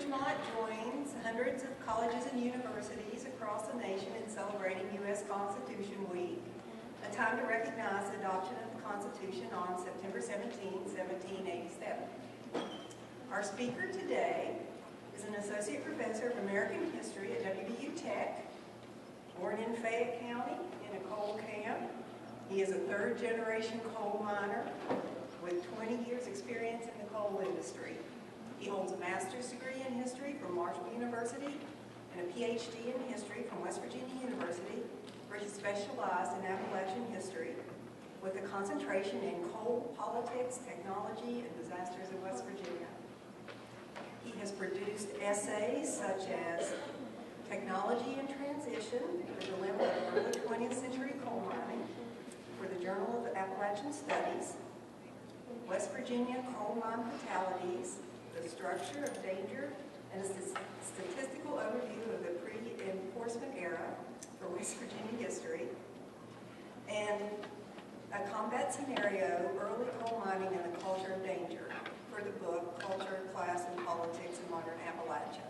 Bridgemont joins hundreds of colleges and universities across the nation in celebrating U.S. Constitution Week, a time to recognize the adoption of the Constitution on September 17, 1787. Our speaker today is an associate professor of American history at WVU Tech, born in Fayette County in a coal camp. He is a third-generation coal miner with 20 years experience in the coal industry. He holds a master's degree in history from Marshall University and a PhD in history from West Virginia University, where he specialized in Appalachian history with a concentration in coal, politics, technology, and disasters in West Virginia. He has produced essays such as Technology and Transition, the Dilemma of Early 20th Century Coal Mining, for the Journal of Appalachian Studies, West Virginia Coal Mine Fatalities, the Structure of Danger, and a statistical overview of the pre-enforcement era for West Virginia history, and a combat scenario, Early Coal Mining and the Culture of Danger, for the book Culture, Class, and Politics in Modern Appalachia.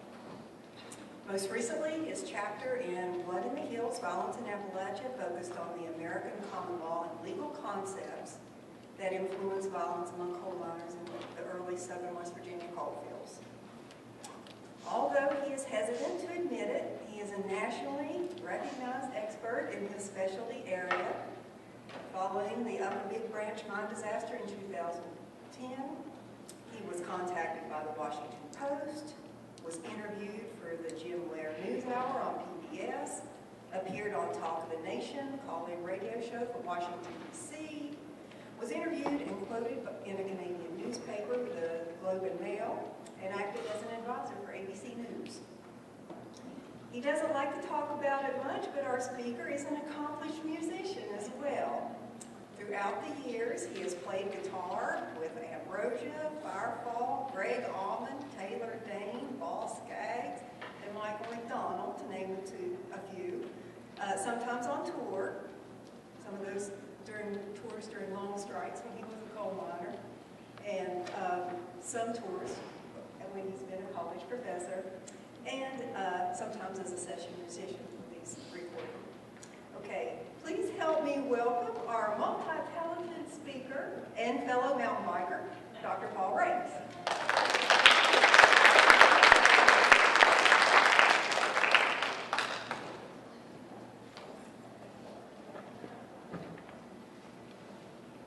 Most recently, his chapter in Blood in the Hills, Violence in Appalachia focused on the American common law and legal concepts that influence violence among coal miners in the early southern West Virginia coal fields. Although he is hesitant to admit it, he is a nationally recognized expert in his specialty area. Following the Upper Big Branch mine disaster in 2010, he was contacted by the Washington Post, was interviewed for the Jim Blair News Hour on PBS, appeared on Talk of the Nation, call-in radio show for Washington, D.C., was interviewed and quoted in a Canadian newspaper, the Globe and Mail, and acted as an advisor for ABC News. He doesn't like to talk about it much, but our speaker is an accomplished musician as well. Throughout the years, he has played guitar with Ambrosia, Firefall, Greg Allman, Taylor Dane, Boss Skaggs, and Michael McDonald, to name a few. Sometimes on tour, some of those tours during long strikes when he was a coal miner, and some tours when he's been a college professor, and sometimes as a session musician with these recordings. Okay, please help me welcome our multi-talented speaker and fellow mountain biker, Dr. Paul Raines.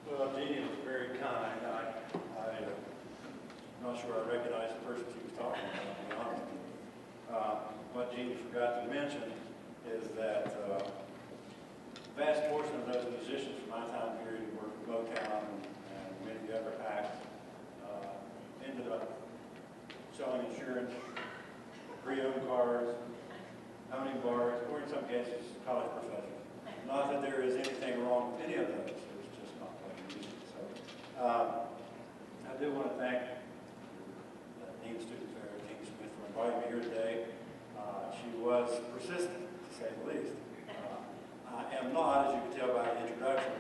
Well, Jeannie was very kind. I'm not sure I recognize the person she was talking about, to be honest with you. What Jeannie forgot to mention is that a vast portion of those musicians from my time period who worked with Motown and many of the other acts ended up selling insurance, pre-owned cars, owning bars, or in some cases, college professors. Not that there is anything wrong with any of those. It's just not playing music. So I do want to thank Dean Student Fair, Dean Smith, for inviting me here today. She was persistent, to say the least. I am not, as you can tell by the introduction,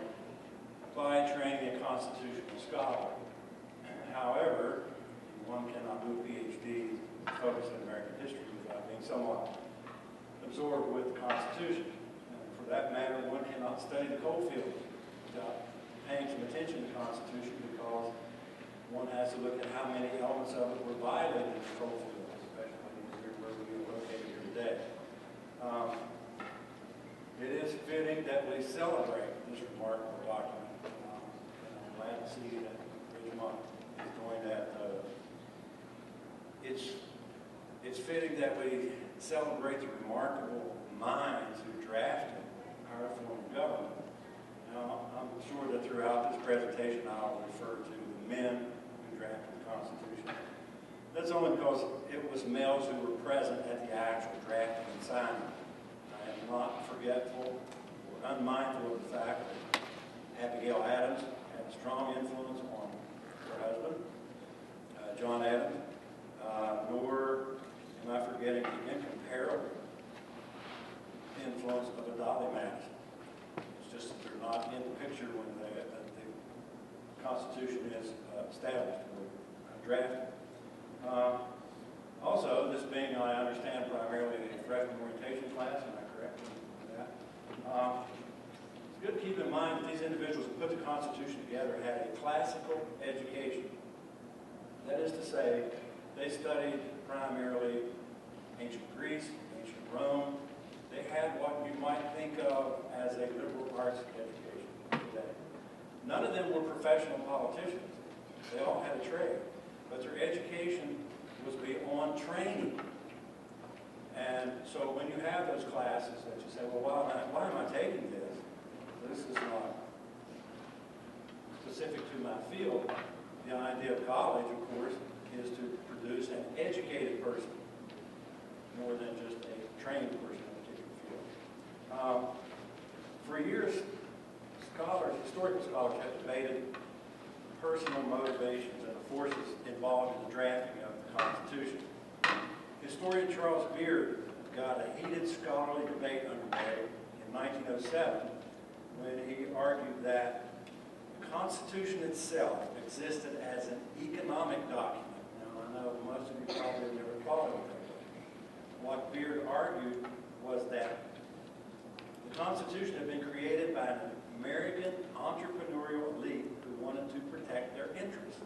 by training a constitutional scholar. However, one cannot do a PhD focused in American history without being somewhat absorbed with the Constitution. And for that matter, one cannot study the coal fields without paying some attention to the Constitution, because one has to look at how many elements of it were violated in the coal fields, especially where we are located here today. It is fitting that we celebrate this remarkable document. And I'm glad to see that Bridgemont is doing that. It's fitting that we celebrate the remarkable minds who drafted our form of government. Now, I'm sure that throughout this presentation I'll refer to the men who drafted the Constitution. That's only because it was males who were present at the actual drafting and signing. I am not forgetful or unmindful of the fact that Abigail Adams had a strong influence on her husband, John Adams, nor am I forgetting the incomparable influence of Adolphe Madison. It's just that they're not in the picture when the Constitution is established or drafted. Also, this being, I understand, primarily a freshman orientation class, am I correct in that? It's good to keep in mind that these individuals who put the Constitution together had a classical education. That is to say, they studied primarily ancient Greece, ancient Rome. They had what you might think of as a liberal arts education today. None of them were professional politicians. They all had a trade, but their education was beyond training. And so when you have those classes that you say, well, why am I taking this? This is not specific to my field. The idea of college, of course, is to produce an educated person more than just a trained person in a particular field. For years, historical scholars have debated personal motivations and the forces involved in the drafting of the Constitution. Historian Charles Beard got a heated scholarly debate underway in 1907 when he argued that the Constitution itself existed as an economic document. Now, I know most of you probably have never thought of it that way. What Beard argued was that the Constitution had been created by an American entrepreneurial elite who wanted to protect their interests.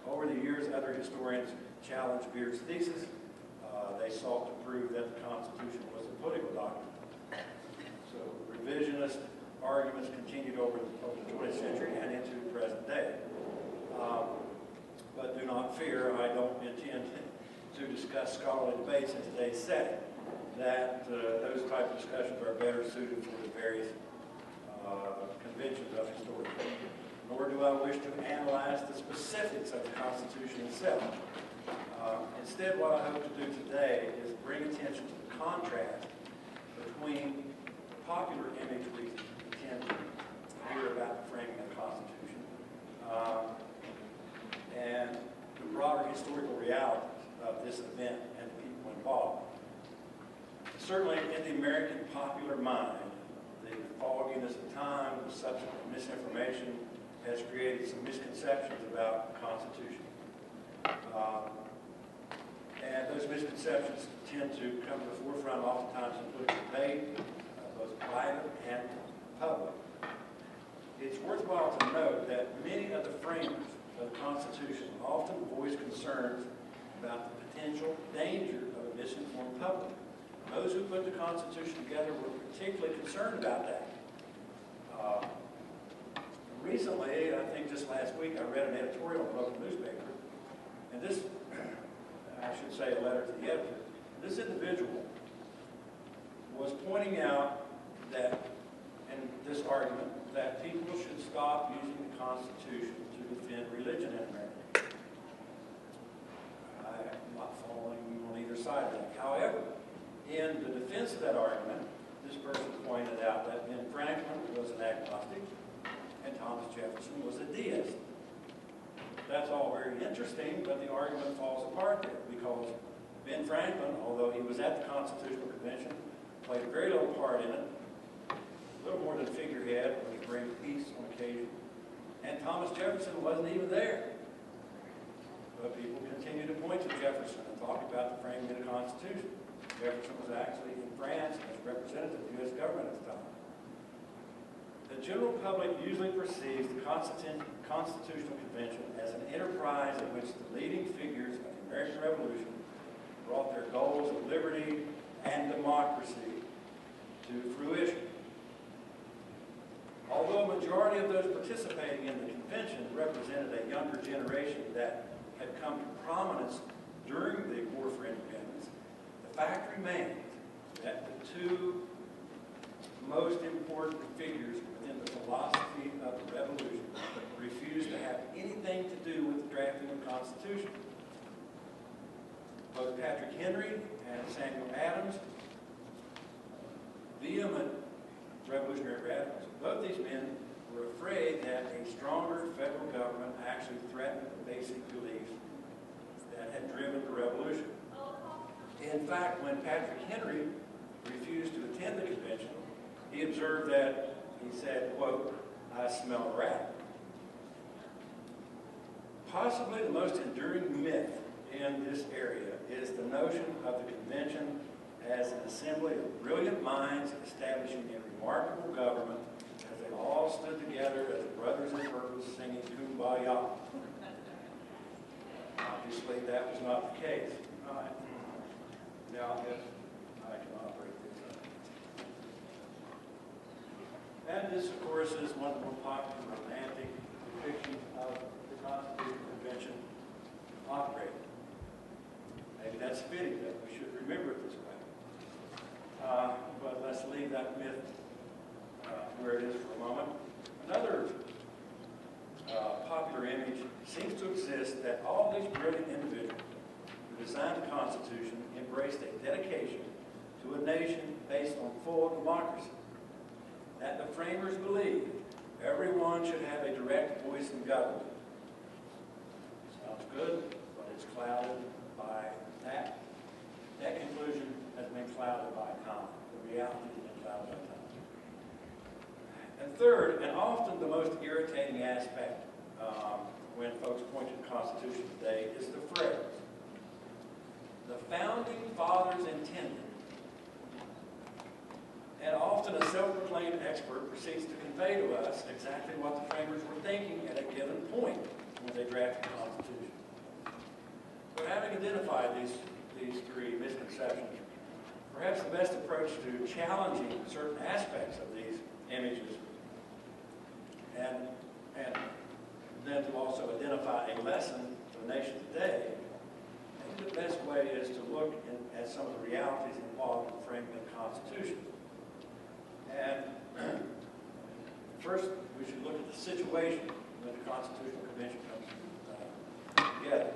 Over the years, other historians challenged Beard's thesis. They sought to prove that the Constitution was a political document. So revisionist arguments continued over the 20th century and into the present day. But do not fear, I don't intend to discuss scholarly debates in today's setting. That those type of discussions are better suited for the various conventions of historians. Nor do I wish to analyze the specifics of the Constitution itself. Instead, what I hope to do today is bring attention to the contrast between the popular image we tend to hear about the framing of the Constitution and the broader historical realities of this event and the people involved. Certainly, in the American popular mind, the fogginess of time, the subsequent misinformation, has created some misconceptions about the Constitution. And those misconceptions tend to come to the forefront oftentimes in political debate, both private and public. It's worthwhile to note that many of the framers of the Constitution often voice concerns about the potential danger of a misinformed public. Those who put the Constitution together were particularly concerned about that. Recently, I think just last week, I read an editorial in a local newspaper, and this, I should say a letter to the editor, this individual was pointing out that, in this argument, that people should stop using the Constitution to defend religion in America. I'm not following on either side of that. However, in the defense of that argument, this person pointed out that Ben Franklin was an agnostic and Thomas Jefferson was a deist. That's all very interesting, but the argument falls apart there because Ben Franklin, although he was at the Constitutional Convention, played a very little part in it, a little more than a figurehead when he bring peace on occasion. And Thomas Jefferson wasn't even there. But people continue to point to Jefferson and talk about the framing of the Constitution. Jefferson was actually in France as representative of the U.S. government at the time. The general public usually perceives the Constitutional Convention as an enterprise in which the leading figures of the American Revolution brought their goals of liberty and democracy to fruition. Although a majority of those participating in the convention represented a younger generation that had come to prominence during the War for Independence, the fact remains that the two most important figures within the philosophy of the Revolution refused to have anything to do with the drafting of the Constitution. Both Patrick Henry and Samuel Adams, vehement revolutionary radicals, both these men were afraid that a stronger federal government actually threatened the basic beliefs that had driven the revolution. In fact, when Patrick Henry refused to attend the convention, he observed that, he said, quote, "I smell a rat." Possibly the most enduring myth in this area is the notion of the convention as an assembly of brilliant minds establishing a remarkable government as they all stood together as brothers in purpose singing Kumbaya. Obviously, that was not the case. All right. Now, if I can operate this. And this, of course, is one of the more popular romantic depictions of the Constitutional Convention operating. Maybe that's fitting that we should remember it this way. But let's leave that myth where it is for a moment. Another popular image seems to exist that all these brilliant individuals who designed the Constitution embraced a dedication to a nation based on full democracy. That the framers believed everyone should have a direct voice in government. Sounds good, but it's clouded by that. That conclusion has been clouded by time. The reality has been clouded by time. And third, and often the most irritating aspect when folks point to the Constitution today is the phrase, the Founding Fathers intended. And often a self-proclaimed expert proceeds to convey to us exactly what the framers were thinking at a given point when they drafted the Constitution. But having identified these three misconceptions, perhaps the best approach to challenging certain aspects of these images and then to also identify a lesson for the nation today, I think the best way is to look at some of the realities involved in framing the Constitution. And first, we should look at the situation when the Constitutional Convention comes together.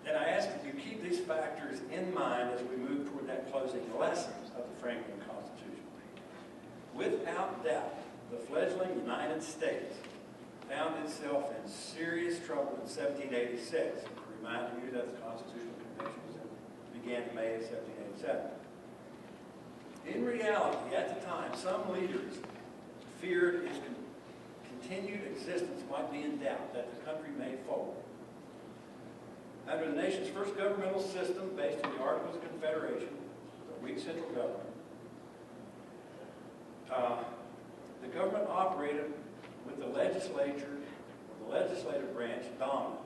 And I ask that you keep these factors in mind as we move toward that closing lesson of the framing of the Constitution. Without doubt, the fledgling United States found itself in serious trouble in 1786, reminding you that the Constitutional Convention began in May of 1787. In reality, at the time, some leaders feared its continued existence might be in doubt, that the country may fall. Under the nation's first governmental system based on the Articles of Confederation, the weak central government, the government operated with the legislature, or the legislative branch, dominant.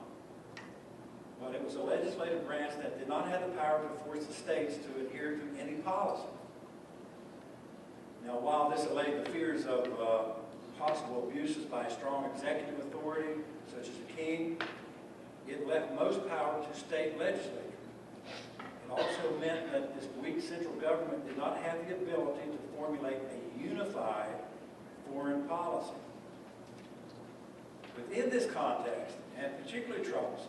But it was a legislative branch that did not have the power to force the states to adhere to any policy. Now, while this allayed the fears of possible abuses by a strong executive authority, such as the king, it left most power to state legislatures. It also meant that this weak central government did not have the ability to formulate a unified foreign policy. Within this context, and particularly troublesome,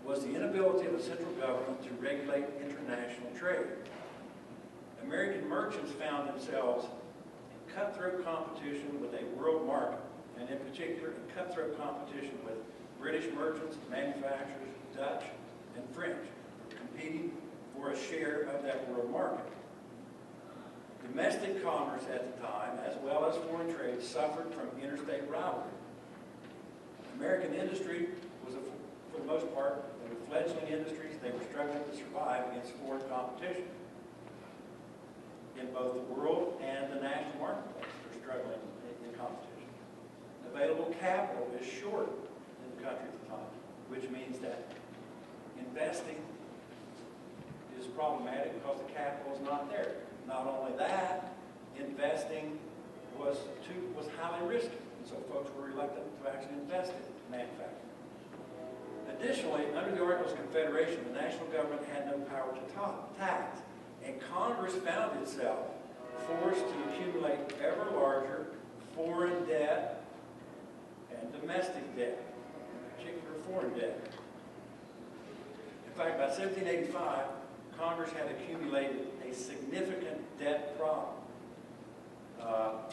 was the inability of the central government to regulate international trade. American merchants found themselves in cutthroat competition with a world market, and in particular in cutthroat competition with British merchants, manufacturers, Dutch, and French, competing for a share of that world market. Domestic commerce at the time, as well as foreign trade, suffered from interstate rivalry. American industry was, for the most part, they were fledgling industries. They were struggling to survive against foreign competition. In both the world and the national marketplace, they're struggling in competition. Available capital is short in the country at the time, which means that investing is problematic because the capital is not there. Not only that, investing was highly risky, and so folks were reluctant to actually invest in manufacturing. Additionally, under the Articles of Confederation, the national government had no power to tax, and Congress found itself forced to accumulate ever larger foreign debt and domestic debt, in particular foreign debt. In fact, by 1785, Congress had accumulated a significant debt problem.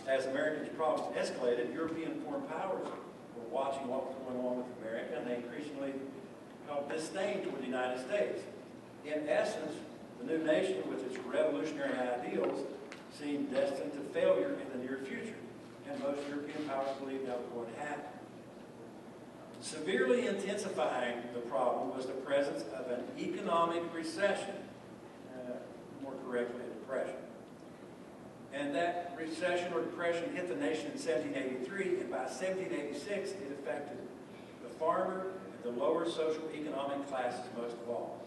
As Americans' problems escalated, European foreign powers were watching what was going on with America, and they increasingly felt disdain toward the United States. In essence, the new nation, with its revolutionary ideals, seemed destined to failure in the near future, and most European powers believed that was going to happen. Severely intensifying the problem was the presence of an economic recession, more correctly, a depression. And that recession or depression hit the nation in 1783, and by 1786 it affected the farmer and the lower social economic classes most of all.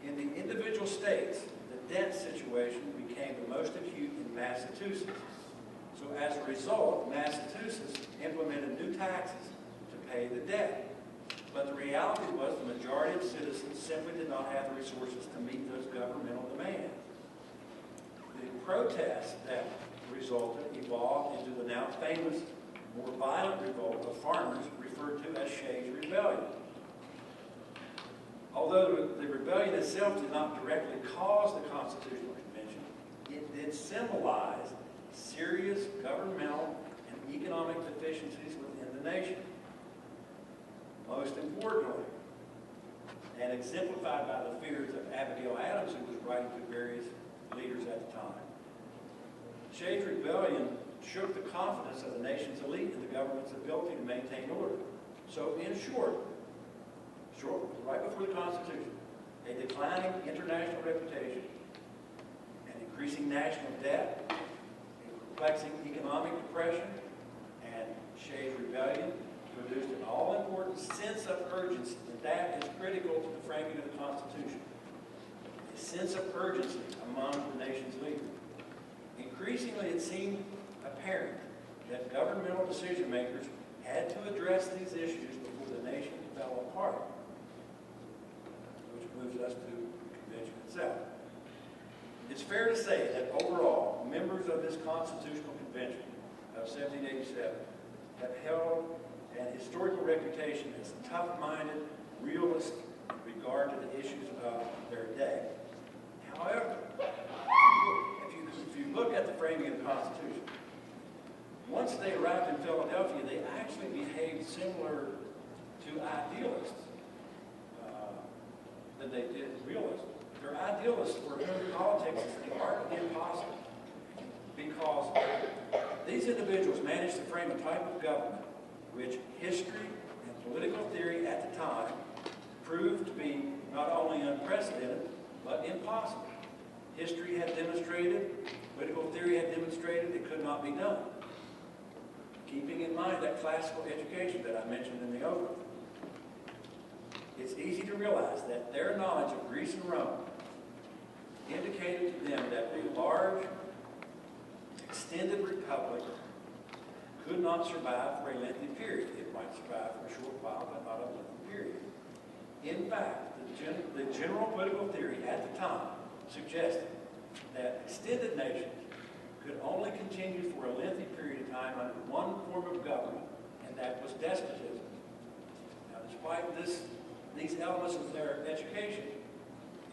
In the individual states, the debt situation became the most acute in Massachusetts. So as a result, Massachusetts implemented new taxes to pay the debt. But the reality was the majority of citizens simply did not have the resources to meet those governmental demands. The protests that resulted evolved into the now famous, more violent revolt of farmers referred to as Shays' Rebellion. Although the rebellion itself did not directly cause the Constitutional Convention, it did symbolize serious governmental and economic deficiencies within the nation. Most importantly, and exemplified by the fears of Abigail Adams, who was writing to various leaders at the time. Shays' Rebellion shook the confidence of the nation's elite in the government's ability to maintain order. So in short, right before the Constitution, a declining international reputation, an increasing national debt, a perplexing economic depression, and Shays' Rebellion produced an all-important sense of urgency, and that is critical to the framing of the Constitution. A sense of urgency among the nation's leaders. Increasingly, it seemed apparent that governmental decision makers had to address these issues before the nation fell apart, which moves us to the convention itself. It's fair to say that overall, members of this Constitutional Convention of 1787 have held an historical reputation as tough-minded, realist in regard to the issues of their day. However, if you look at the framing of the Constitution, once they arrived in Philadelphia, they actually behaved similar to idealists than they did realists. They're idealists for whom politics is the art of the impossible, because these individuals managed to frame a type of government which history and political theory at the time proved to be not only unprecedented, but impossible. History had demonstrated, political theory had demonstrated it could not be done. Keeping in mind that classical education that I mentioned in the opening, it's easy to realize that their knowledge of Greece and Rome indicated to them that a large, extended republic could not survive for a lengthy period. It might survive for a short while, but not a lengthy period. In fact, the general political theory at the time suggested that extended nations could only continue for a lengthy period of time under one form of government, and that was despotism. Now, despite these elements of their education,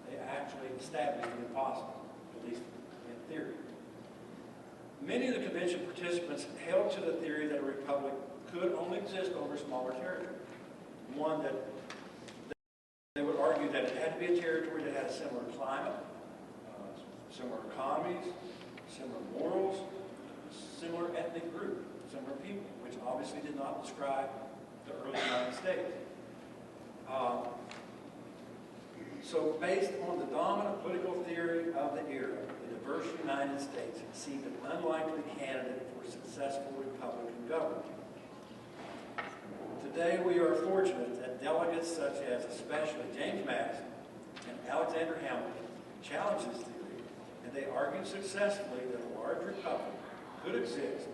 they actually established the impossible, at least in theory. Many of the convention participants held to the theory that a republic could only exist over smaller territory. One that they would argue that it had to be a territory that had a similar climate, similar economies, similar morals, similar ethnic group, similar people, which obviously did not describe the early United States. So based on the dominant political theory of the era, the diverse United States seemed an unlikely candidate for successful Republican government. Today we are fortunate that delegates such as especially James Madison and Alexander Hamilton challenged this theory, and they argued successfully that a large republic could exist,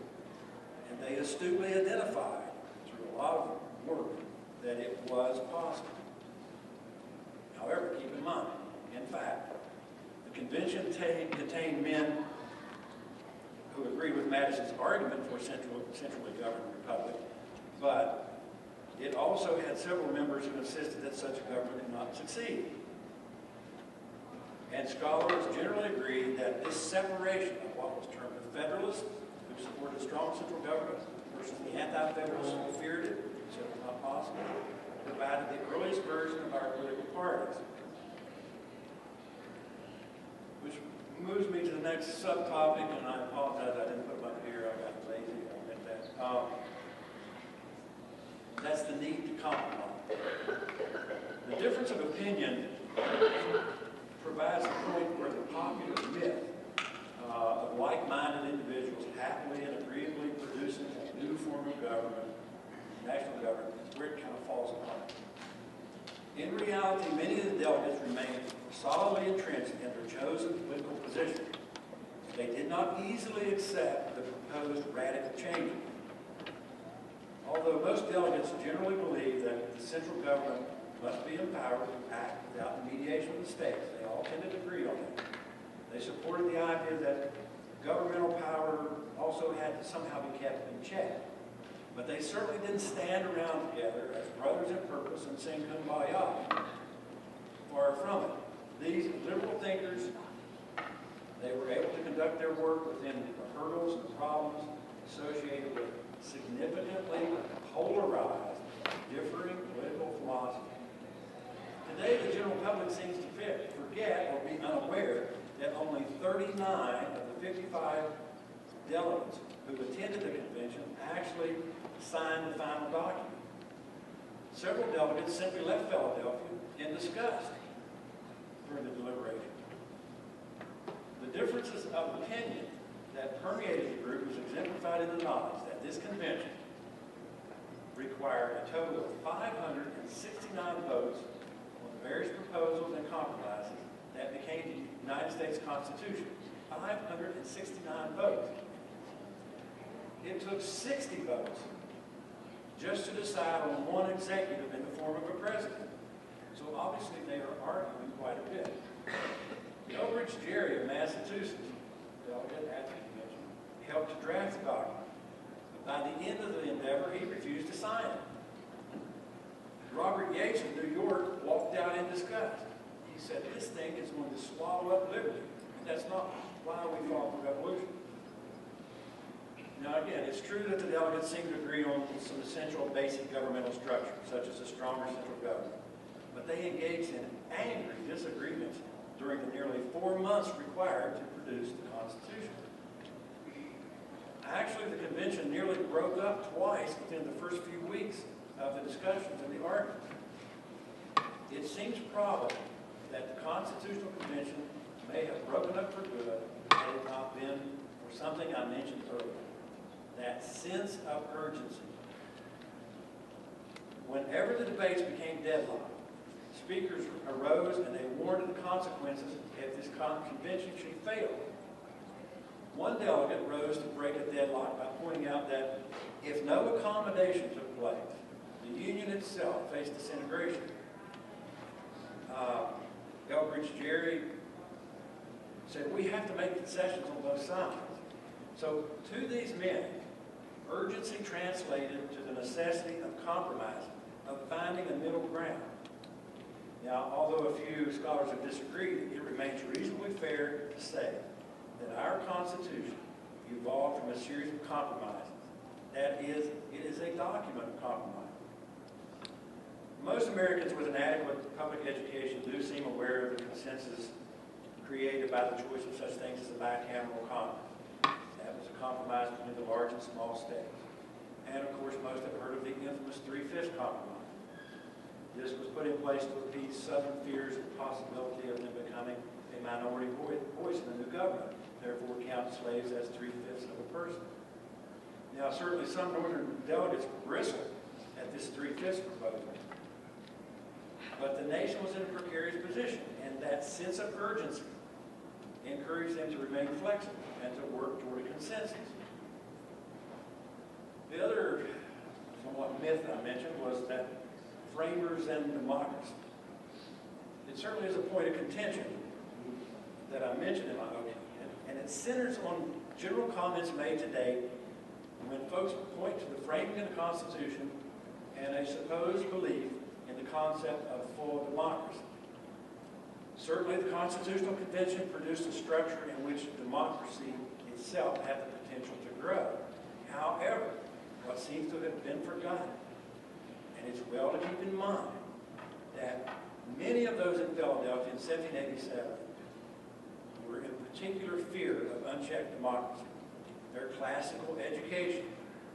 and they astutely identified through a lot of work that it was possible. However, keep in mind, in fact, the convention contained men who agreed with Madison's argument for a centrally governed republic, but it also had several members who insisted that such a government could not succeed. And scholars generally agree that this separation of what was termed the Federalists, who supported a strong central government, versus the anti-Federalists who feared it, said it was not possible, provided the earliest version of our political parties. Which moves me to the next subtopic, and I apologize I didn't put them up here. I got lazy. I admit that. That's the need to compromise. The difference of opinion provides a point where the popular myth of like-minded individuals happily and agreeably producing a new form of government, national government, where it kind of falls apart. In reality, many of the delegates remained solidly entrenched in their chosen political position. They did not easily accept the proposed radical change. Although most delegates generally believe that the central government must be empowered to act without the mediation of the states, they all tended to agree on that. They supported the idea that governmental power also had to somehow be kept in check. But they certainly didn't stand around together as brothers in purpose and sing Kumbaya. Far from it. These liberal thinkers, they were able to conduct their work within the hurdles and problems associated with significantly polarized, differing political philosophy. Today, the general public seems to forget or be unaware that only 39 of the 55 delegates who attended the convention actually signed the final document. Several delegates simply left Philadelphia in disgust during the deliberation. The differences of opinion that permeated the group was exemplified in the knowledge that this convention required a total of 569 votes on the various proposals and compromises that became the United States Constitution. 569 votes. It took 60 votes just to decide on one executive in the form of a president. So obviously they are arguing quite a bit. Elbridge Gerry of Massachusetts, delegate at the convention, helped to draft the document. But by the end of the endeavor, he refused to sign it. Robert Yates of New York walked out in disgust. He said, this thing is going to swallow up liberty. And that's not why we fought the revolution. Now again, it's true that the delegates seem to agree on some essential basic governmental structures, such as a stronger central government. But they engaged in angry disagreements during the nearly 4 months required to produce the Constitution. Actually, the convention nearly broke up twice within the first few weeks of the discussions and the arguments. It seems probable that the Constitutional Convention may have broken up for good had it not been for something I mentioned earlier, that sense of urgency. Whenever the debates became deadlocked, speakers arose and they warned of the consequences if this convention should fail. One delegate rose to break a deadlock by pointing out that if no accommodation took place, the Union itself faced disintegration. Elbridge Gerry said, we have to make concessions on both sides. So to these men, urgency translated to the necessity of compromising, of finding a middle ground. Now, although a few scholars have disagreed, it remains reasonably fair to say that our Constitution evolved from a series of compromises. That is, it is a document of compromise. Most Americans with an adequate public education do seem aware of the consensus created by the choice of such things as the bicameral Congress. That was a compromise between the large and small states. And of course, most have heard of the infamous 3/5 compromise. This was put in place to appease Southern fears of the possibility of them becoming a minority voice in the new government, therefore count slaves as 3/5 of a person. Now, certainly some Northern delegates bristled at this 3/5 proposal. But the nation was in a precarious position, and that sense of urgency encouraged them to remain flexible and to work toward a consensus. The other somewhat myth I mentioned was that framers and democracy. It certainly is a point of contention that I mentioned in my opening, and it centers on general comments made today when folks point to the framing of the Constitution and a supposed belief in the concept of full democracy. Certainly, the Constitutional Convention produced a structure in which democracy itself had the potential to grow. However, what seems to have been forgotten, and it's well to keep in mind, that many of those in Philadelphia in 1787 were in particular fear of unchecked democracy. Their classical education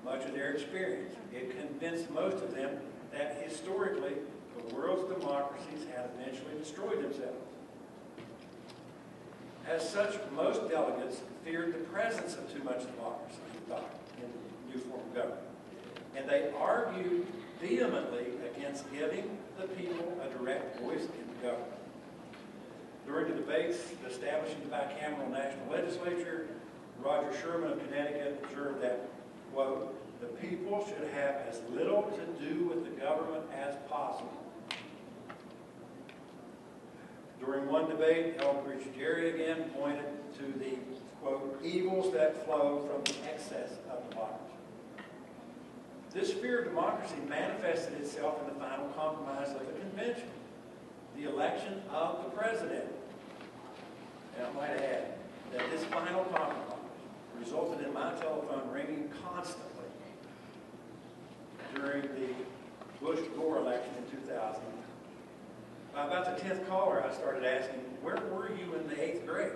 much of their experience. It convinced most of them that historically the world's democracies had eventually destroyed themselves. As such, most delegates feared the presence of too much democracy in the new form of government. And they argued vehemently against giving the people a direct voice in the government. During the debates establishing the bicameral national legislature, Roger Sherman of Connecticut observed that, quote, the people should have as little to do with the government as possible. During one debate, Elbridge Gerry again pointed to the, quote, evils that flow from the excess of democracy. This fear of democracy manifested itself in the final compromise of the convention, the election of the president. And I might add that this final compromise resulted in my telephone ringing constantly during the Bush-Gore election in 2000. By about the 10th caller, I started asking, where were you in the 8th grade?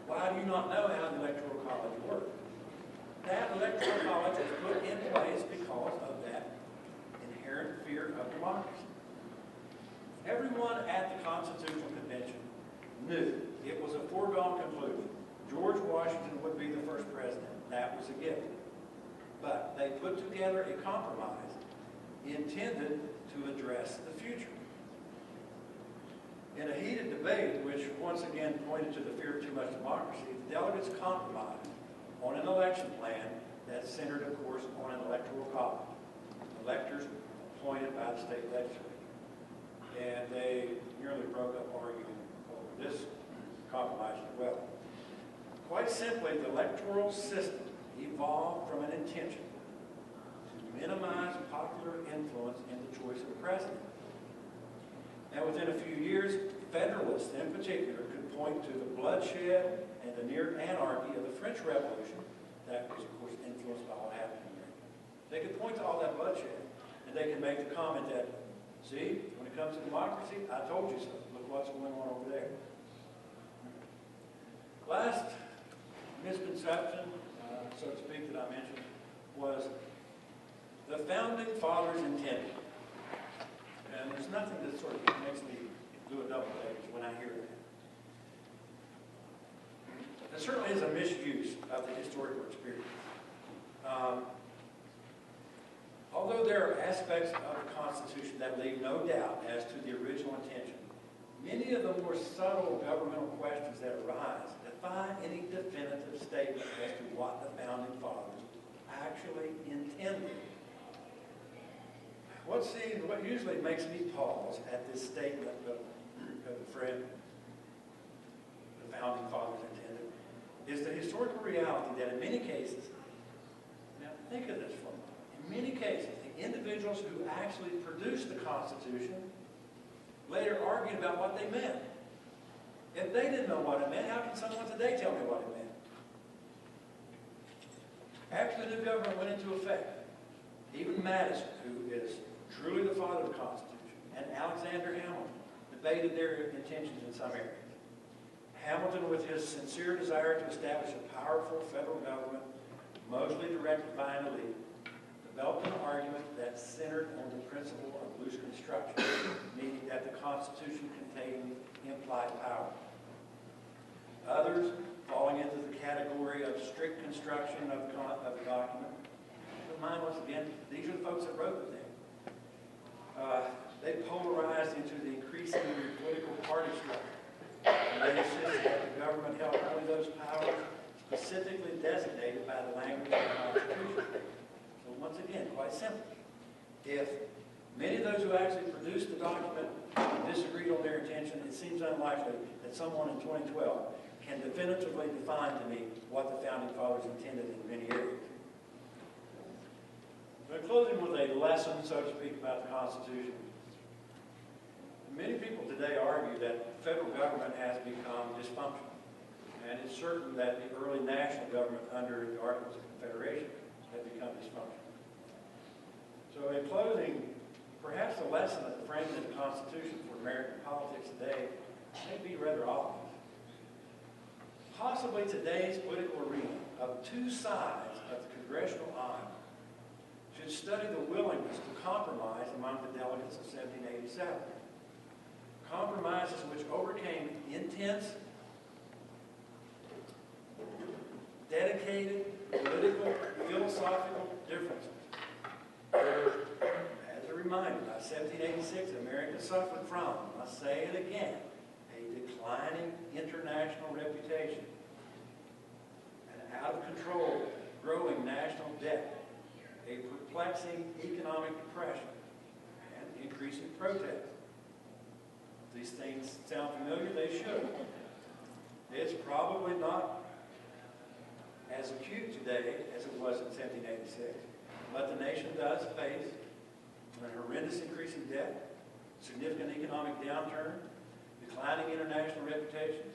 Why do you not know how the Electoral College works? That Electoral College was put in place because of that inherent fear of democracy. Everyone at the Constitutional Convention knew it was a foregone conclusion. George Washington would be the first president. That was a given. But they put together a compromise intended to address the future. In a heated debate, which once again pointed to the fear of too much democracy, the delegates compromised on an election plan that centered, of course, on an electoral college. Electors appointed by the state legislature. And they nearly broke up arguing over this compromise as well. Quite simply, the electoral system evolved from an intention to minimize popular influence in the choice of a president. And within a few years, Federalists in particular could point to the bloodshed and the near anarchy of the French Revolution that was, of course, influenced by what happened in America. They could point to all that bloodshed, and they could make the comment that, see, when it comes to democracy, I told you so. Look what's going on over there. Last misconception, so to speak, that I mentioned was the Founding Fathers intended. And there's nothing that sort of makes me do a double take when I hear that. There certainly is a misuse of the historical experience. Although there are aspects of the Constitution that leave no doubt as to the original intention, many of the more subtle governmental questions that arise defy any definitive statement as to what the Founding Fathers actually intended. What usually makes me pause at this statement of the friend the Founding Fathers intended is the historical reality that in many cases, now think of this for a moment, in many cases, the individuals who actually produced the Constitution later argued about what they meant. If they didn't know what it meant, how can someone today tell me what it meant? After the new government went into effect, even Madison, who is truly the father of the Constitution, and Alexander Hamilton debated their intentions in some areas. Hamilton, with his sincere desire to establish a powerful federal government, mostly directed by an elite, developed an argument that centered on the principle of loose construction, meaning that the Constitution contained implied power. Others, falling into the category of strict construction of the document, but mine once again, these are the folks that wrote the thing. They polarized into the increasing political party structure. And they insisted that the government held only those powers specifically designated by the language of the Constitution. So once again, quite simply, if many of those who actually produced the document disagreed on their intention, it seems unlikely that someone in 2012 can definitively define to me what the Founding Fathers intended in many areas. So in closing with a lesson, so to speak, about the Constitution, many people today argue that the federal government has become dysfunctional. And it's certain that the early national government under the Articles of Confederation had become dysfunctional. So in closing, perhaps the lesson that frames in the Constitution for American politics today may be rather obvious. Possibly today's political arena of two sides of the congressional aisle should study the willingness to compromise among the delegates of 1787. Compromises which overcame intense, dedicated, political, philosophical differences. As a reminder, by 1786, America suffered from, I must say it again, a declining international reputation, an out-of-control, growing national debt, a perplexing economic depression, and increasing protests. These things sound familiar, they should. It's probably not as acute today as it was in 1786, but the nation does face a horrendous increase in debt, significant economic downturn, declining international reputation,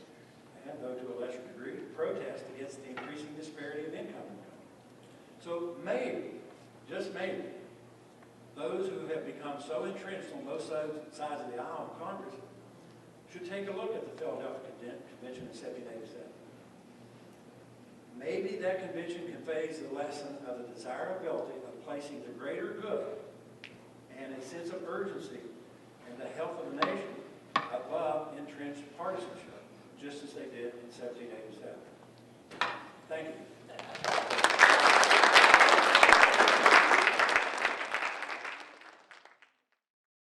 and, though to a lesser degree, protest against the increasing disparity of income. So maybe, just maybe, those who have become so entrenched on both sides of the aisle in Congress should take a look at the Philadelphia Convention in 1787. Maybe that convention conveys the lesson of the desirability of placing the greater good and a sense of urgency in the health of the nation above entrenched partisanship, just as they did in 1787. Thank you.